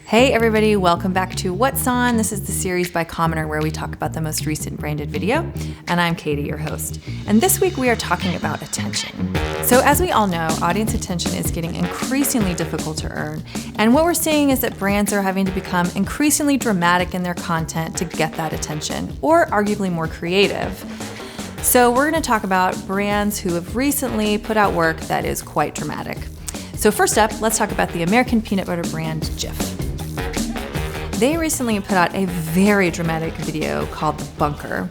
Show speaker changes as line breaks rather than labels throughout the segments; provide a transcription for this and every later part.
Hey everybody, welcome back to What's On. This is the series by Commoner where we talk about the most recent branded video, and I'm Katie, your host. And this week we are talking about attention. So as we all know, audience attention is getting increasingly difficult to earn, and what we're seeing is that brands are having to become increasingly dramatic in their content to get that attention, or arguably more creative. So we're going to talk about brands who have recently put out work that is quite dramatic. So first up, let's talk about the American peanut butter brand Jif. They recently put out a very dramatic video called The Bunker.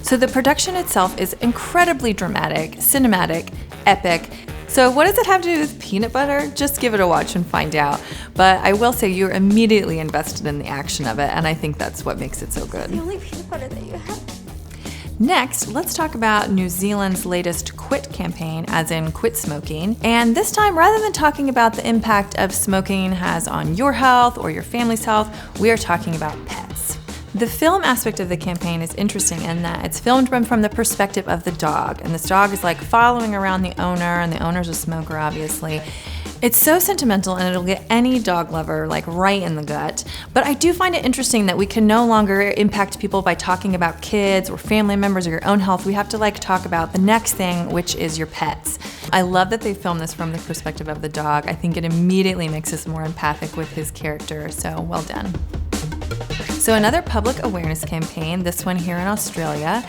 So the production itself is incredibly dramatic, cinematic, epic. So what does it have to do with peanut butter? Just give it a watch and find out. But I will say you're immediately invested in the action of it, and I think that's what makes it so good.
The only peanut butter that you have.
Next, let's talk about New Zealand's latest quit campaign, as in quit smoking. And this time, rather than talking about the impact of smoking has on your health or your family's health, we are talking about pets. The film aspect of the campaign is interesting in that it's filmed from the perspective of the dog, and this dog is like following around the owner, and the owner's a smoker, obviously. It's so sentimental, and it'll get any dog lover like right in the gut. But I do find it interesting that we can no longer impact people by talking about kids or family members or your own health. We have to talk about the next thing, which is your pets. I love that they filmed this from the perspective of the dog. I think it immediately makes us more empathic with his character, so well done. So another public awareness campaign, this one here in Australia,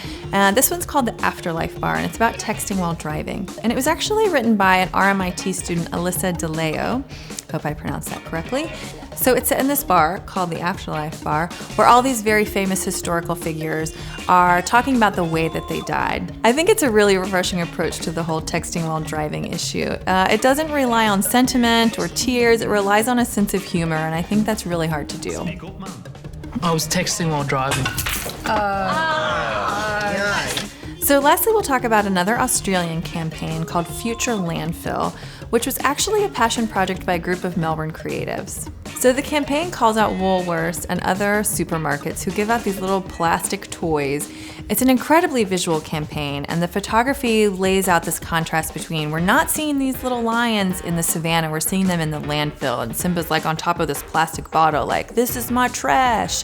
this one's called the Afterlife Bar, and it's about texting while driving. And it was actually written by an RMIT student, Alyssa DeLeo. Hope I pronounced that correctly. So it's set in this bar called the Afterlife Bar, where all these very famous historical figures are talking about the way that they died. I think it's a really refreshing approach to the whole texting while driving issue. It doesn't rely on sentiment or tears, it relies on a sense of humor, and I think that's really hard to do.
I was texting while driving.
So lastly, we'll talk about another Australian campaign called Future Landfill, which was actually a passion project by a group of Melbourne creatives. So the campaign calls out Woolworths and other supermarkets who give out these little plastic toys. It's an incredibly visual campaign, and the photography lays out this contrast between we're not seeing these little lions in the savannah, we're seeing them in the landfill, and Simba's like on top of this plastic bottle like, this is my trash.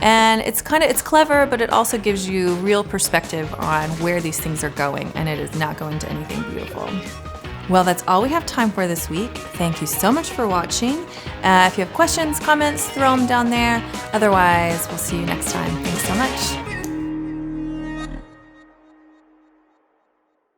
And it's clever, but it also gives you real perspective on where these things are going, and it is not going to anything beautiful. Well, that's all we have time for this week. Thank you so much for watching. If you have questions, comments, throw them down there. Otherwise, we'll see you next time. Thanks so much.